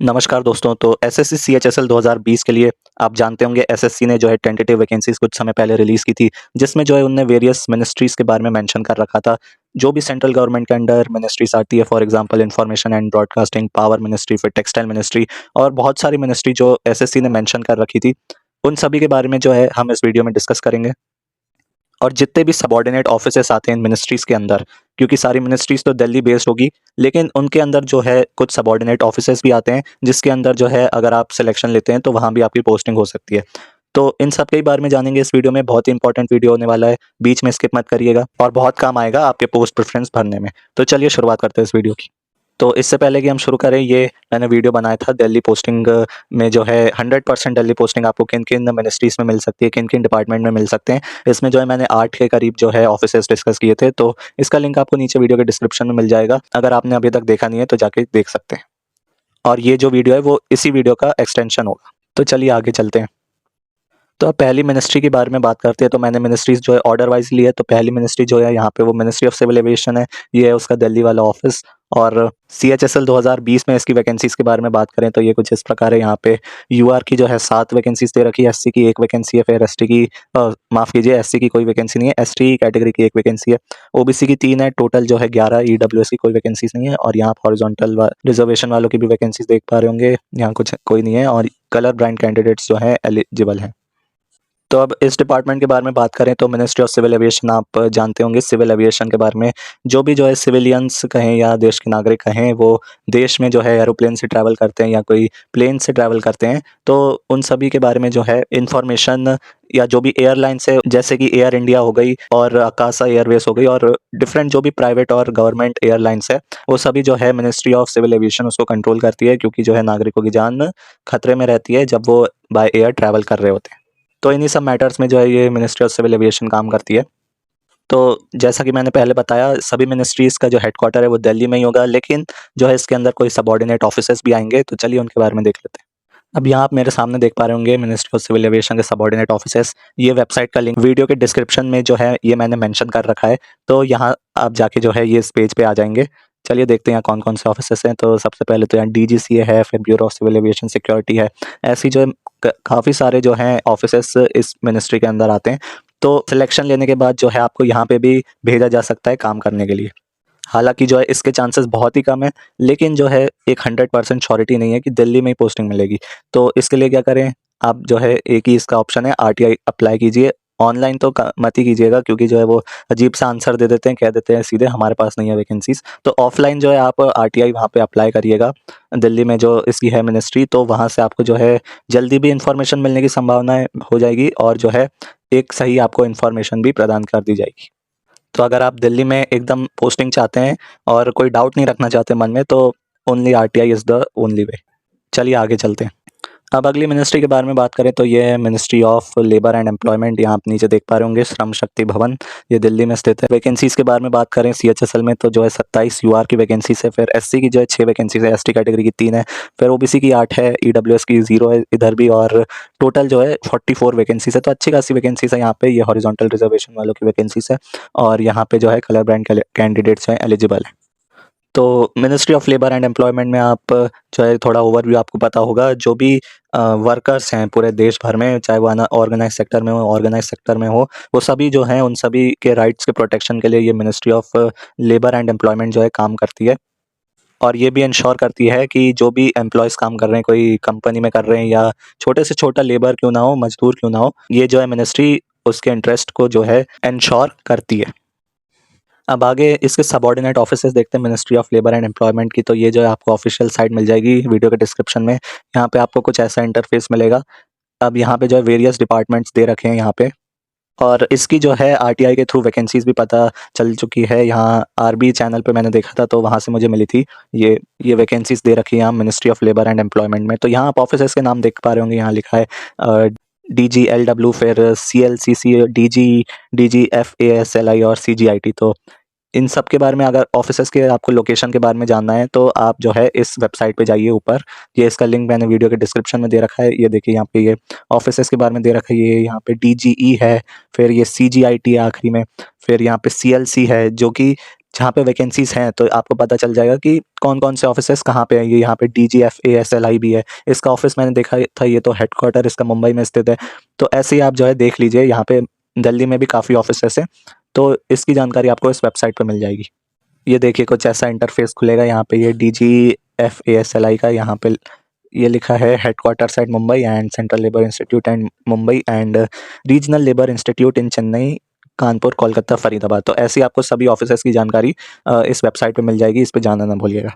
नमस्कार दोस्तों। तो एसएससी सीएचएसएल 2020 के लिए आप जानते होंगे एसएससी ने जो है टेंटेटिव वैकेंसीज कुछ समय पहले रिलीज़ की थी, जिसमें जो है उनने वेरियस मिनिस्ट्रीज़ के बारे में मेंशन कर रखा था। जो भी सेंट्रल गवर्नमेंट के अंडर मिनिस्ट्रीज़ आती है, for example information and broadcasting, power ministry, फिर टेक्सटाइल मिनिस्ट्री और बहुत सारी मिनिस्ट्री जो एसएससी ने मेंशन कर रखी थी, उन सभी के बारे में जो है हम इस वीडियो में डिस्कस करेंगे। और जितने भी सबऑर्डिनेट ऑफिसेस आते हैं इन मिनिस्ट्रीज़ के अंदर, क्योंकि सारी मिनिस्ट्रीज़ तो दिल्ली बेस्ड होगी, लेकिन उनके अंदर जो है कुछ सबऑर्डिनेट ऑफिसेस भी आते हैं, जिसके अंदर जो है अगर आप सिलेक्शन लेते हैं तो वहाँ भी आपकी पोस्टिंग हो सकती है। तो इन सब के बारे में जानेंगे इस वीडियो में। बहुत ही इंपॉर्टेंट वीडियो होने वाला है, बीच में स्किप मत करिएगा और बहुत काम आएगा आपके पोस्ट प्रेफरेंस भरने में। तो चलिए शुरुआत करते हैं इस वीडियो की। तो इससे पहले कि हम शुरू करें, ये मैंने वीडियो बनाया था दिल्ली पोस्टिंग में जो है 100% दिल्ली पोस्टिंग आपको किन किन मिनिस्ट्रीज़ में मिल सकती है, किन किन डिपार्टमेंट में मिल सकते हैं। इसमें जो है मैंने 8 के करीब जो है ऑफिसेस डिस्कस किए थे, तो इसका लिंक आपको नीचे वीडियो के डिस्क्रिप्शन में मिल जाएगा। अगर आपने अभी तक देखा नहीं है तो जाके देख सकते हैं। और ये जो वीडियो है वो इसी वीडियो का एक्सटेंशन होगा। तो चलिए आगे चलते हैं। तो अब पहली मिनिस्ट्री के बारे में बात करते हैं। तो मैंने मिनिस्ट्रीज़ जो है ऑर्डर वाइज ली है। तो पहली मिनिस्ट्री जो है यहाँ पे वो मिनिस्ट्री ऑफ सिविल एविएशन है। ये है उसका दिल्ली वाला ऑफिस। और सीएचएसएल 2020 में इसकी वैकेंसीज़ के बारे में बात करें तो ये कुछ इस प्रकार है। यहाँ पे यूआर की जो है 7 वैकेंसीज़ दे रखी है, एससी की 1 वैकेंसी है, फिर एसटी की माफ़ कीजिए, एससी की कोई वैकेंसी नहीं है, एसटी कैटेगरी की 1 वैकेंसी है, ओबीसी की 3 है, टोटल जो है 11, ईडब्ल्यूएस की कोई वैकेंसीज़ नहीं है। और यहाँ हॉरिजॉन्टल रिजर्वेशन वालों की भी वैकेंसीज़ देख पा रहे होंगे, यहाँ कुछ कोई नहीं है। और कलर ब्लाइंड कैंडिडेट्स जो हैं एलिजिबल हैं। तो अब इस डिपार्टमेंट के बारे में बात करें तो मिनिस्ट्री ऑफ सिविल एविएशन आप जानते होंगे। सिविल एविएशन के बारे में जो भी जो है सिविलियंस कहें या देश के नागरिक कहें, वो देश में जो है एरोप्लेन से ट्रैवल करते हैं या कोई प्लेन से ट्रैवल करते हैं, तो उन सभी के बारे में जो है इंफॉर्मेशन या जो भी एयरलाइंस है, जैसे कि एयर इंडिया हो गई और आकाशा एयरवेज हो गई और डिफरेंट जो भी प्राइवेट और गवर्नमेंट एयरलाइंस है, वो सभी जो है मिनिस्ट्री ऑफ सिविल एविएशन उसको कंट्रोल करती है, क्योंकि जो है नागरिकों की जान खतरे में रहती है जब वो बाय एयर ट्रैवल कर रहे होते हैं। तो इन्हीं सब मैटर्स में जो है ये मिनिस्ट्री ऑफ सिविल एविएशन काम करती है। तो जैसा कि मैंने पहले बताया, सभी मिनिस्ट्रीज़ का जो हेडक्वार्टर है वो दिल्ली में ही होगा, लेकिन जो है इसके अंदर कोई सबऑर्डिनेट ऑफिसेस भी आएँगे, तो चलिए उनके बारे में देख लेते हैं। अब यहाँ आप मेरे सामने देख पा रहे होंगे मिनिस्ट्री ऑफ सिविल एविएशन के सबऑर्डिनेट ऑफिसेस। ये वेबसाइट का लिंक वीडियो के डिस्क्रिप्शन में जो है ये मैंने मेंशन कर रखा है। तो यहाँ आप जाके जो है ये इस पेज पे आ जाएँगे। चलिए देखते हैं यहाँ कौन-कौन से ऑफिसेस हैं। तो सबसे पहले तो यहाँ डीजीसीए है, फिर bureau of civil aviation security है। ऐसी जो काफ़ी सारे जो हैं ऑफिसेस इस मिनिस्ट्री के अंदर आते हैं। तो सिलेक्शन लेने के बाद जो है आपको यहाँ पे भी भेजा जा सकता है काम करने के लिए। हालाँकि जो है इसके चांसेस बहुत ही कम है, लेकिन जो है एक 100% श्योरिटी नहीं है कि दिल्ली में ही पोस्टिंग मिलेगी। तो इसके लिए क्या करें, आप जो है एक ही इसका ऑप्शन है, आरटीआई अप्लाई कीजिए। ऑनलाइन तो मत ही कीजिएगा, क्योंकि जो है वो अजीब सा आंसर दे देते हैं, कह देते हैं सीधे हमारे पास नहीं है वैकेंसीज़। तो ऑफलाइन जो है आप आरटीआई वहाँ पे अप्लाई करिएगा। दिल्ली में जो इसकी है मिनिस्ट्री, तो वहाँ से आपको जो है जल्दी भी इन्फॉर्मेशन मिलने की संभावनाएँ हो जाएगी और जो है एक सही आपको इन्फॉर्मेशन भी प्रदान कर दी जाएगी। तो अगर आप दिल्ली में एकदम पोस्टिंग चाहते हैं और कोई डाउट नहीं रखना चाहते मन में, तो only RTI is the only way. चलिए आगे चलते हैं। अब अगली मिनिस्ट्री के बारे में बात करें तो ये है ministry of labour and employment. यहाँ आप नीचे देख पा रहे होंगे श्रम शक्ति भवन, ये दिल्ली में स्थित है। वैकेंसीज़ के बारे में बात करें सीएचएसएल में तो जो है 27 यूआर की वैकेंसीज है, फिर एससी की जो है 6 वैकेंसीज है, एसटी कैटेगरी की 3 है, फिर ओबीसी की 8 है, ईडब्ल्यूएस की 0 है इधर भी, और टोटल जो है 44 वैकेंसीज है। तो अच्छी खासी वैकेंसीज है यहाँ पे। ये हॉरिजॉन्टल रिजर्वेशन वालों की वैकेंसीज है और यहाँ पे जो है कलर ब्लाइंड कैंडिडेट्स हैं एलिजिबल है। तो ministry of labour and employment में आप जो है थोड़ा ओवरव्यू आपको पता होगा। जो भी वर्कर्स हैं पूरे देश भर में, चाहे वो ऑर्गेनाइज सेक्टर में हो, ऑर्गेनाइज सेक्टर में हो, वो सभी जो हैं उन सभी के राइट्स के प्रोटेक्शन के लिए ये ministry of labour and employment जो है काम करती है। और ये भी इंश्योर करती है कि जो भी एम्प्लॉयज़ काम कर रहे हैं, कोई कंपनी में कर रहे हैं या छोटे से छोटा लेबर क्यों ना हो, मजदूर क्यों ना हो, ये जो है मिनिस्ट्री उसके इंटरेस्ट को जो है इंश्योर करती है। अब आगे इसके सबऑर्डिनेट ऑफिसेस देखते हैं ministry of labour and employment की। तो ये जो है आपको ऑफिशियल साइट मिल जाएगी वीडियो के डिस्क्रिप्शन में। यहाँ पे आपको कुछ ऐसा इंटरफेस मिलेगा। अब यहाँ पे जो है वेरियस डिपार्टमेंट्स दे रखे हैं यहाँ पे, और इसकी जो है आरटीआई के थ्रू वैकेंसीज़ भी पता चल चुकी है। यहाँ आरबी चैनल पे मैंने देखा था, तो वहाँ से मुझे मिली थी ये वैकेंसीज़ दे रखी है यहाँ ministry of labour and employment में। तो यहाँ आप ऑफिसेस के नाम देख पा रहे होंगे, यहाँ लिखा है डीजीएलडब्ल्यू, फिर सीएलसीसी, डीजीएफएसएलआई और सीजीआईटी। तो इन सब के बारे में, अगर ऑफिसेस के आपको लोकेशन के बारे में जानना है तो आप जो है इस वेबसाइट पे जाइए ऊपर। ये इसका लिंक मैंने वीडियो के डिस्क्रिप्शन में दे रखा है। ये देखिए यहाँ पे ये ऑफिसेस के बारे में दे रखा है। ये यहाँ पे डीजीई है, फिर ये सीजीआईटी है आखिरी में, फिर यहाँ पे सीएलसी है जो कि जहाँ पे वैकेंसीज़ हैं तो आपको पता चल जाएगा कि कौन-कौन से ऑफ़िसेज़ कहाँ पे हैं। ये यहाँ पे DGFASLI भी है। इसका ऑफ़िस मैंने देखा था, ये तो हेडक्वार्टर इसका मुंबई में स्थित है। तो ऐसे ही आप जो है देख लीजिए, यहाँ पे दिल्ली में भी काफ़ी ऑफ़िसेज़ हैं, तो इसकी जानकारी आपको इस वेबसाइट पे मिल जाएगी। ये देखिए कुछ ऐसा इंटरफ़ेस खुलेगा, यहाँ पे ये DGFASLI का यहाँ पे ये लिखा है headquarters at Mumbai and central labour institute and Mumbai and regional labour institute in Chennai, Kanpur, Kolkata, Faridabad. तो ऐसी आपको सभी ऑफिसेज़ की जानकारी इस वेबसाइट पे मिल जाएगी, इस पे जाना ना भूलिएगा।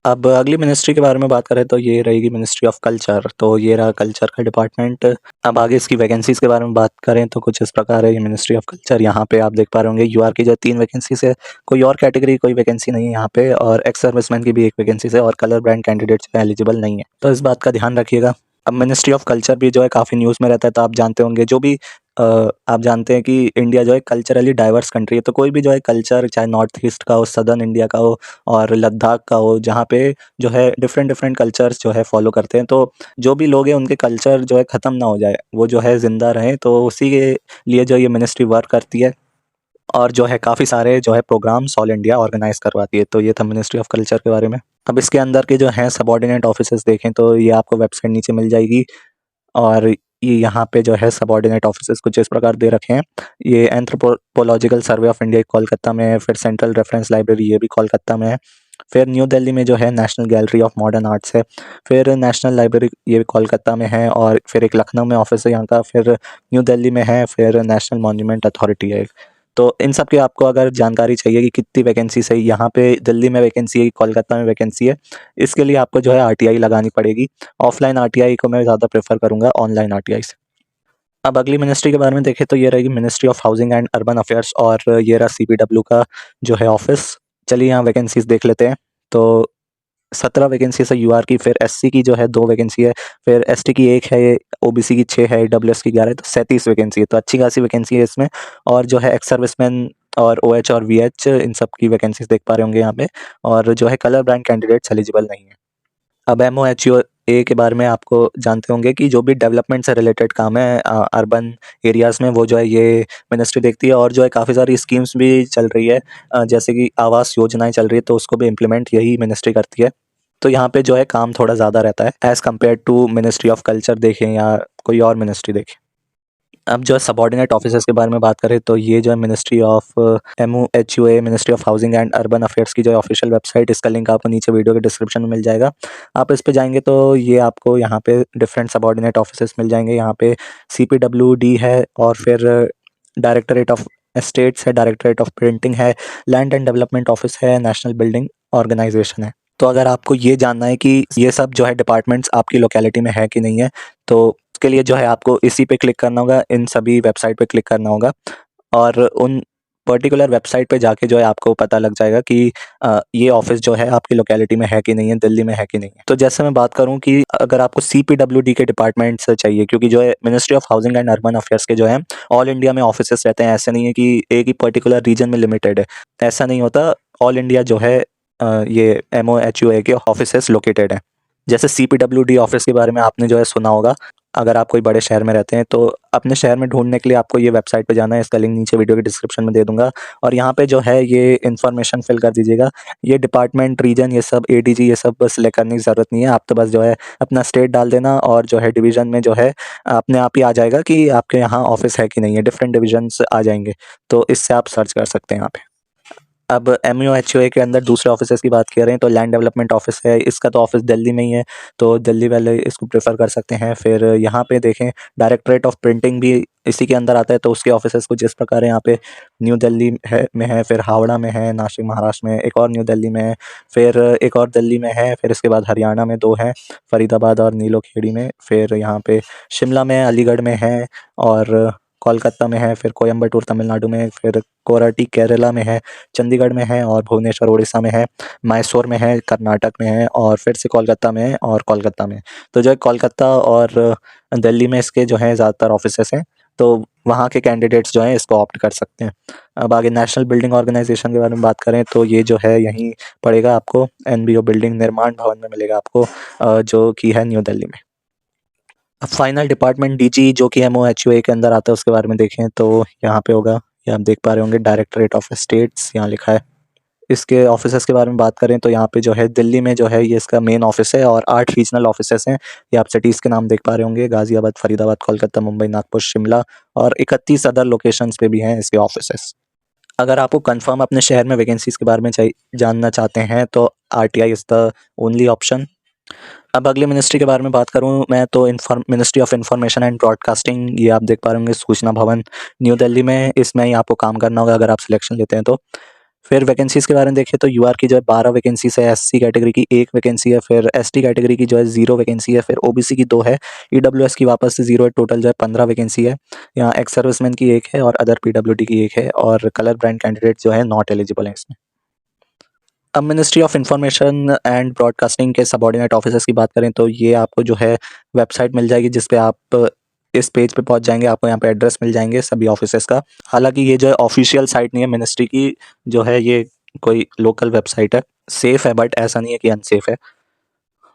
अब अगली मिनिस्ट्री के बारे में बात करें तो ये रहेगी मिनिस्ट्री ऑफ कल्चर, तो ये रहा कल्चर का डिपार्टमेंट। अब आगे इसकी वैकेंसीज़ के बारे में बात करें तो कुछ इस प्रकार है ये मिनिस्ट्री ऑफ कल्चर। यहाँ पे आप देख पा रहे होंगे यूआर की जो 3 वैकेंसीज़ है, कोई और कैटेगरी कोई वैकेंसी नहीं है यहाँ पे, और एक्स सर्विसमैन की भी 1 वैकेंसीज़ है, और कलर ब्रांड कैंडिडेट्स एलिजिबल नहीं है। तो इस बात का ध्यान रखिएगा। अब मिनिस्ट्री ऑफ कल्चर भी जो है काफ़ी न्यूज़ में रहता है, तो आप जानते होंगे जो भी आप जानते हैं कि इंडिया जो है कल्चरली डाइवर्स कंट्री है, तो कोई भी जो है कल्चर चाहे नॉर्थ ईस्ट का हो, सदर्न इंडिया का हो और लद्दाख का हो, जहाँ पे जो है डिफरेंट कल्चर्स जो है फॉलो करते हैं, तो जो भी लोग हैं उनके कल्चर जो है ख़त्म ना हो जाए, वो जो है ज़िंदा रहें, तो उसी के लिए जो ये मिनिस्ट्री वर्क करती है, और जो है काफ़ी सारे जो है प्रोग्राम्स ऑल इंडिया ऑर्गेनाइज़ करवाती है। तो ये था मिनिस्ट्री ऑफ कल्चर के बारे में। अब इसके अंदर के जो हैं सबऑर्डिनेट ऑफिसेज़ देखें तो ये आपको वेबसाइट नीचे मिल जाएगी, और ये यहाँ पे जो है सबऑर्डिनेट ऑफिसेज़ कुछ इस प्रकार दे रखे हैं। ये anthropological survey of India Kolkata में है, फिर सेंट्रल रेफरेंस लाइब्रेरी ये भी कोलकाता में है, फिर न्यू दिल्ली में जो है national gallery of modern arts है, फिर नेशनल लाइब्रेरी ये भी कोलकाता में है, और फिर एक लखनऊ में ऑफिस है यहाँ का, फिर न्यू दिल्ली में है, फिर नेशनल मॉन्यूमेंट अथॉरिटी है। तो इन सब की आपको अगर जानकारी चाहिए कि कितनी वैकेंसीज़ है, यहाँ पे दिल्ली में वैकेंसी है, कोलकाता में वैकेंसी है, इसके लिए आपको जो है आरटीआई लगानी पड़ेगी। ऑफलाइन आरटीआई को मैं ज़्यादा प्रेफर करूँगा ऑनलाइन आरटीआई से। अब अगली मिनिस्ट्री के बारे में देखें तो ये रहेगी ministry of housing and urban affairs, और ये रहा सीपीडब्ल्यू का जो है ऑफिस। चलिए यहाँ वैकेंसीज देख लेते हैं। तो 17 वैकेंसीज है यूआर की, फिर एससी की जो है 2 वैकेंसी है, फिर एसटी की 1 है, ओबीसी की 6 है, ईडब्ल्यूएस की 11 है, तो 37 वैकेंसी है, तो अच्छी खासी वैकेंसी है इसमें। और जो है एक्स सर्विसमैन और ओएच और वीएच इन सब की वैकेंसीज देख पा रहे होंगे यहाँ पे, और जो है कलर ब्रांड कैंडिडेट्स एलिजिबल नहीं है। अब एमओएचयूए के बारे में आपको जानते होंगे कि जो भी डेवलपमेंट से रिलेटेड काम है अर्बन एरियाज़ में, वो जो है ये मिनिस्ट्री देखती है, और जो है काफ़ी सारी स्कीम्स भी चल रही है, जैसे कि आवास योजनाएं चल रही है, तो उसको भी इम्प्लीमेंट यही मिनिस्ट्री करती है। तो यहाँ पे जो है काम थोड़ा ज़्यादा रहता है as compare to ministry of culture देखें या कोई और मिनिस्ट्री देखें। अब जो है सबऑर्डिनेट ऑफिसर्स के बारे में बात करें तो ये जो है ministry of MOHUA ministry of housing and urban affairs की जो है ऑफिशियल वेबसाइट, इसका लिंक आपको नीचे वीडियो के डिस्क्रिप्शन में मिल जाएगा। आप इस पे जाएंगे तो ये आपको यहाँ पे डिफरेंट सबऑर्डिनेट ऑफिसर्स मिल जाएंगे। यहाँ पे सीपीडब्ल्यूडी है, और फिर डायरेक्टरेट ऑफ एस्टेट्स है, डायरेक्टरेट ऑफ प्रिंटिंग है, लैंड एंड डेवलपमेंट ऑफिस है, नेशनल बिल्डिंग ऑर्गेनाइजेशन है। तो अगर आपको ये जानना है कि ये सब जो है डिपार्टमेंट्स आपकी लोकेलिटी में है कि नहीं है, तो उसके लिए जो है आपको इसी पे क्लिक करना होगा, इन सभी वेबसाइट पे क्लिक करना होगा, और उन पर्टिकुलर वेबसाइट पे जाके जो है आपको पता लग जाएगा कि ये ऑफिस जो है आपकी लोकेलिटी में है कि नहीं है, दिल्ली में है कि नहीं है। तो जैसे मैं बात करूं कि अगर आपको सीपीडब्ल्यूडी के डिपार्टमेंट से चाहिए, क्योंकि जो है ministry of housing and urban affairs के जो है ऑल इंडिया में ऑफिसेस रहते हैं, ऐसे नहीं है कि एक ही पर्टिकुलर रीजन में लिमिटेड है, ऐसा नहीं होता। ऑल इंडिया जो है ये एमओएचयूए के ऑफिसेस लोकेटेड हैं। जैसे सीपीडब्ल्यूडी ऑफिस के बारे में आपने जो है सुना होगा, अगर आप कोई बड़े शहर में रहते हैं तो अपने शहर में ढूंढने के लिए आपको ये वेबसाइट पे जाना है, इसका लिंक नीचे वीडियो के डिस्क्रिप्शन में दे दूंगा, और यहाँ पे जो है ये इन्फॉर्मेशन फिल कर दीजिएगा। ये डिपार्टमेंट, रीजन, ये सब एडीजी ये सब सिलेक्ट करने की ज़रूरत नहीं है, आप तो बस जो है अपना स्टेट डाल देना, और जो है डिवीज़न में जो है अपने आप ही आ जाएगा कि आपके यहाँ ऑफिस है कि नहीं है, डिफरेंट डिविजन्स आ जाएंगे, तो इससे आप सर्च कर सकते हैं यहाँ पे। अब एमयूएचयूए के अंदर दूसरे ऑफिसेज़ की बात करें तो लैंड डेवलपमेंट ऑफिस है, इसका तो ऑफिस दिल्ली में ही है, तो दिल्ली वाले इसको प्रेफर कर सकते हैं। फिर यहाँ पे देखें डायरेक्टरेट ऑफ प्रिंटिंग भी इसी के अंदर आता है, तो उसके ऑफिसेज़ कुछ इस प्रकार है। यहाँ पे न्यू दिल्ली में है, फिर हावड़ा में है, नासिक महाराष्ट्र में, एक और न्यू दिल्ली में है, फिर एक और दिल्ली में है, फिर इसके बाद हरियाणा में 2 हैं, फरीदाबाद और नीलोखेड़ी में, फिर यहाँ पे शिमला में, अलीगढ़ में है, और कोलकाता में है, फिर कोयम्बटूर तमिलनाडु में, फिर कोराटी केरला में है, चंडीगढ़ में है, और भुवनेश्वर उड़ीसा में है, मैसूर में है, कर्नाटक में है, और फिर से कोलकाता में है, और कोलकाता में। तो जो है कोलकाता और दिल्ली में इसके जो है ज़्यादातर ऑफिसेस हैं, तो वहाँ के कैंडिडेट्स जो हैं इसको ऑप्ट कर सकते हैं। अब आगे नेशनल बिल्डिंग ऑर्गेनाइजेशन के बारे में बात करें तो ये जो है यहीं पड़ेगा आपको, एनबीओ बिल्डिंग निर्माण भवन में मिलेगा आपको, जो कि है न्यू दिल्ली में। अब फाइनल डिपार्टमेंट डीजी जो कि एमओएचयूए के अंदर आता है, उसके बारे में देखें तो यहाँ पे होगा, ये आप देख पा रहे होंगे डायरेक्टरेट ऑफ स्टेट्स यहाँ लिखा है। इसके ऑफिसेस के बारे में बात करें तो यहाँ पे जो है दिल्ली में जो है ये इसका मेन ऑफिस है और 8 रीजनल ऑफिसेस हैं। ये आप सिटीज़ के नाम देख पा रहे होंगे, गाज़ियाबाद, फरीदाबाद, कोलकाता, मुंबई, नागपुर, शिमला और 31 अदर लोकेशंस पे भी हैं इसके ऑफिसेस। अगर आपको कंफर्म अपने शहर में वैकेंसीज़ के बारे में जानना चाहते हैं तो RTI is the only option. अब अगली मिनिस्ट्री के बारे में बात करूँ मैं तो ministry of information and broadcasting, ये आप देख पा रहे होंगे सूचना भवन न्यू दिल्ली में, इसमें ही आपको काम करना होगा अगर आप सिलेक्शन लेते हैं तो। फिर वैकेंसीज़ के बारे में देखें तो यूआर की जो है 12 वैकेंसीज है, एससी कैटेगरी की 1 वैकेंसी है, फिर एसटी कैटेगरी की जो है 0 वैकेंसी है, फिर ओबीसी की 2 है, ईडब्ल्यूएस की वापस से 0 है, टोटल जो है 15 वैकेंसी है। यहाँ एक्स सर्विसमैन की 1 है और अदर पीडब्ल्यूडी की 1 है और कलर ब्रांड कैंडिडेट जो है नॉट एलिजिबल है इसमें। अब ministry of information and broadcasting के सबऑर्डिनेट ऑफिसर्स की बात करें तो ये आपको जो है वेबसाइट मिल जाएगी जिस पे आप इस पेज पे पहुंच जाएंगे, आपको यहाँ पे एड्रेस मिल जाएंगे सभी ऑफिसेस का। हालांकि ये जो है ऑफिशियल साइट नहीं है मिनिस्ट्री की, जो है ये कोई लोकल वेबसाइट है, सेफ है बट ऐसा नहीं है कि अनसेफ है।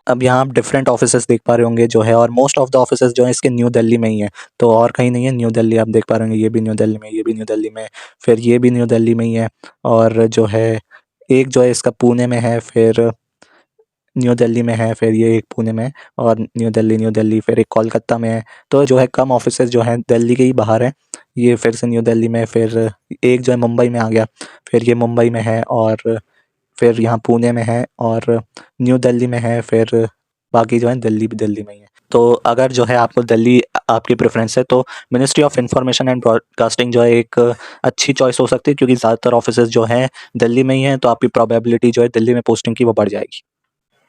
अब यहाँ आप डिफरेंट ऑफिसेस देख पा रहे होंगे जो है, और मोस्ट ऑफ द ऑफिसेस जो है इसके न्यू दिल्ली में ही है, तो और कहीं नहीं है। न्यू दिल्ली आप देख पा रहे होंगे, ये भी न्यू दिल्ली में, ये भी न्यू दिल्ली में, फिर ये भी न्यू दिल्ली में ही है, और जो है एक जो है इसका पुणे में है, फिर न्यू दिल्ली में है, फिर ये एक पुणे में, और न्यू दिल्ली फिर एक कोलकाता में है। तो जो है कम ऑफिसेस जो हैं दिल्ली के ही बाहर हैं। ये फिर से न्यू दिल्ली में, फिर एक जो है मुंबई में आ गया, फिर ये मुंबई में है, और फिर यहाँ पुणे में है, और न्यू दिल्ली में है, फिर बाकी जो है दिल्ली भी दिल्ली में ही है। तो अगर जो है आपको दिल्ली आपकी प्रेफरेंस है तो ministry of information and broadcasting जो है एक अच्छी चॉइस हो सकती है, क्योंकि ज़्यादातर ऑफिसेज जो हैं दिल्ली में ही हैं, तो आपकी प्रोबेबिलिटी जो है दिल्ली में पोस्टिंग की वो बढ़ जाएगी।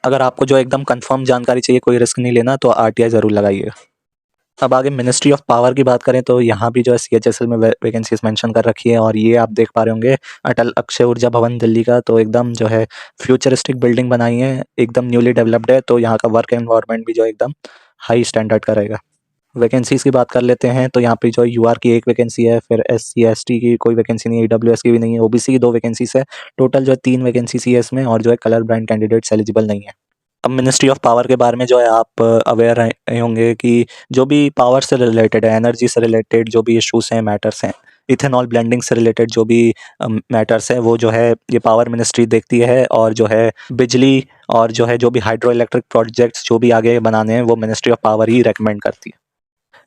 अगर आपको जो एकदम कंफर्म जानकारी चाहिए, कोई रिस्क नहीं लेना, तो आरटीआई ज़रूर लगाइएगा। अब आगे मिनिस्ट्री ऑफ पावर की बात करें तो यहाँ भी जो है सीएचएसएल में वैकेंसीज मेंशन कर रखी है, और ये आप देख पा रहे होंगे अटल अक्षय ऊर्जा भवन दिल्ली का। तो एकदम जो है फ्यूचरिस्टिक बिल्डिंग बनाई है, एकदम न्यूली डेवलप्ड है, तो यहाँ का वर्क एनवायरनमेंट भी जो एकदम हाई स्टैंडर्ड का रहेगा। वैकेंसीज की बात कर लेते हैं तो यहाँ पे जो यूआर की 1 वैकेंसी है, फिर एससी एसटी की कोई वैकेंसी नहीं है, ईडब्ल्यूएस की भी नहीं है, ओबीसी की 2 वैकेंसीज है, टोटल जो है 3 वैकेंसीज है इसमें, और जो है कलर ब्रांड कैंडिडेट्स एलिजिबल नहीं है। अब मिनिस्ट्री ऑफ पावर के बारे में जो है आप अवेयर रहे होंगे कि जो भी पावर से रिलेटेड है, एनर्जी से रिलेटेड जो भी इश्यूज हैं, मैटर्स हैं, इथेनॉल ब्लेंडिंग से रिलेटेड जो भी मैटर्स हैं, वो जो है ये पावर मिनिस्ट्री देखती है, और जो है बिजली और जो भी हाइड्रो इलेक्ट्रिक प्रोजेक्ट्स जो भी आगे बनाने हैं वो ministry of power he recommend करती है।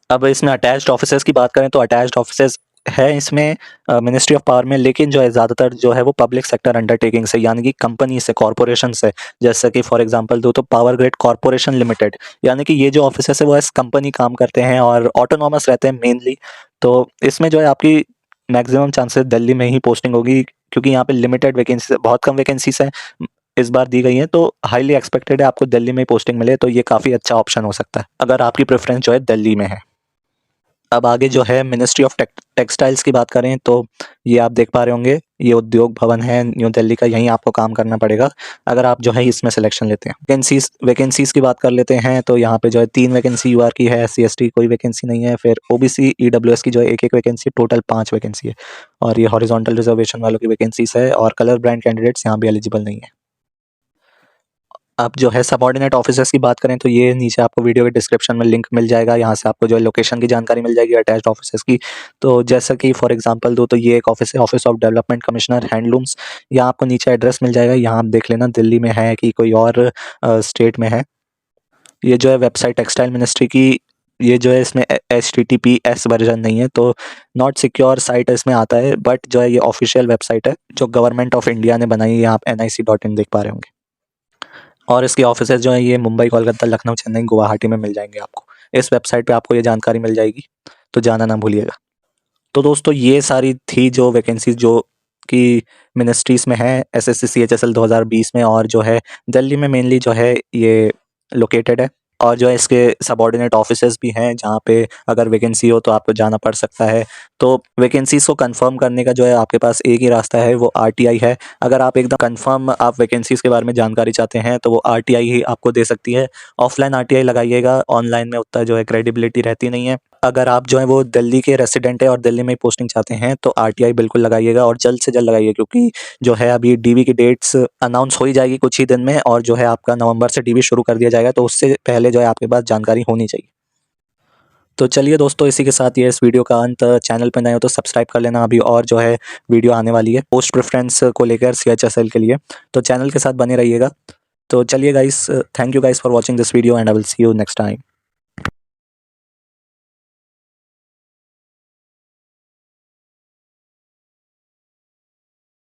अब इसमें अटैच्ड ऑफिसेस की बात करें तो अटैच्ड ऑफिसेस है इसमें मिनिस्ट्री ऑफ पावर में, लेकिन जो है ज़्यादातर जो है वो पब्लिक सेक्टर अंडरटेकिंग से, यानी कि कंपनी से, कॉरपोरेशन से। जैसे कि फॉर एग्जांपल दो तो पावर ग्रिड कॉरपोरेशन लिमिटेड, यानी कि ये जो ऑफिसेस है वो एस कंपनी काम करते हैं और ऑटोनॉमस रहते हैं मेनली। तो इसमें जो है आपकी मैक्सिमम चांसेस दिल्ली में ही पोस्टिंग होगी, क्योंकि यहाँ पे लिमिटेड वैकेंसी, बहुत कम वैकेंसीज हैं इस बार दी गई हैं, तो हाईली एक्सपेक्टेड है आपको दिल्ली में ही पोस्टिंग मिले, तो ये काफ़ी अच्छा ऑप्शन हो सकता है अगर आपकी प्रेफरेंस जो है दिल्ली में है। अब आगे जो है मिनिस्ट्री ऑफ टेक्सटाइल्स की बात करें तो ये आप देख पा रहे होंगे, ये उद्योग भवन है न्यू दिल्ली का, यहीं आपको काम करना पड़ेगा अगर आप जो है इसमें सिलेक्शन लेते हैं। वैकेंसीज की बात कर लेते हैं तो यहाँ पे जो है 3 वैकेंसी यूआर की है, एससी एसटी कोई वैकेंसी नहीं है, फिर ओबीसी ईडब्ल्यूएस की जो है 1 वैकेंसी, टोटल 5 वैकेंसी है, और ये हॉरिजॉन्टल रिजर्वेशन वालों की वैकेंसीज है, और कलर ब्रांड कैंडिडेट्स यहाँ भी एलिजिबल नहीं है। अब जो है सबऑर्डिनेट ऑफिसर्स की बात करें तो ये नीचे आपको वीडियो के डिस्क्रिप्शन में लिंक मिल जाएगा, यहाँ से आपको जो है लोकेशन की जानकारी मिल जाएगी अटैच्ड ऑफिसर्स की। तो जैसा कि फॉर एग्जांपल दो तो ये एक ऑफिस है, office of development commissioner handlooms, यहाँ आपको नीचे एड्रेस मिल जाएगा, यहाँ आप देख लेना दिल्ली में है कि कोई और स्टेट में है। ये जो है वेबसाइट टेक्सटाइल मिनिस्ट्री की, ये जो है इसमें HTTPS वर्जन नहीं है, तो नॉट सिक्योर साइट इसमें आता है, बट जो है ये ऑफिशियल वेबसाइट है जो गवर्नमेंट ऑफ इंडिया ने बनाई है, आप nic.in देख पा रहे होंगे। और इसके ऑफिसेज जो है ये मुंबई, कोलकाता, लखनऊ, चेन्नई, गुवाहाटी में मिल जाएंगे आपको। इस वेबसाइट पे आपको ये जानकारी मिल जाएगी, तो जाना ना भूलिएगा। तो दोस्तों ये सारी थी जो वैकेंसीज जो कि मिनिस्ट्रीज में है एसएससी सीएचएसएल 2020 में, और जो है दिल्ली में मेनली जो है ये लोकेटेड है, और जो है इसके सबऑर्डिनेट ऑफिसेज भी हैं जहाँ पे अगर वैकेंसी हो तो आपको जाना पड़ सकता है। तो वैकेंसीज को कंफर्म करने का जो है आपके पास एक ही रास्ता है, वो आरटीआई है। अगर आप एकदम कंफर्म आप वैकेंसीज के बारे में जानकारी चाहते हैं तो वो आरटीआई ही आपको दे सकती है। ऑफलाइन आरटीआई लगाइएगा, ऑनलाइन में उतना जो है क्रेडिबिलिटी रहती नहीं है। अगर आप जो है वो दिल्ली के रेसिडेंट है और दिल्ली में पोस्टिंग चाहते हैं तो आरटीआई बिल्कुल लगाइएगा, और जल्द से जल्द लगाइए, क्योंकि जो है अभी डीवी की डेट्स अनाउंस हो ही जाएगी कुछ ही दिन में, और जो है आपका नवंबर से डीवी शुरू कर दिया जाएगा, तो उससे पहले जो है आपके पास जानकारी होनी चाहिए। तो चलिए दोस्तों, इसी के साथ ये इस वीडियो का अंत। चैनल पे नए हो तो सब्सक्राइब कर लेना, अभी और जो है वीडियो आने वाली है पोस्ट प्रेफरेंस को लेकर CHSL के लिए, तो चैनल के साथ बने रहिएगा। तो चलिए guys, thank you guys for watching this video and I will see you next time.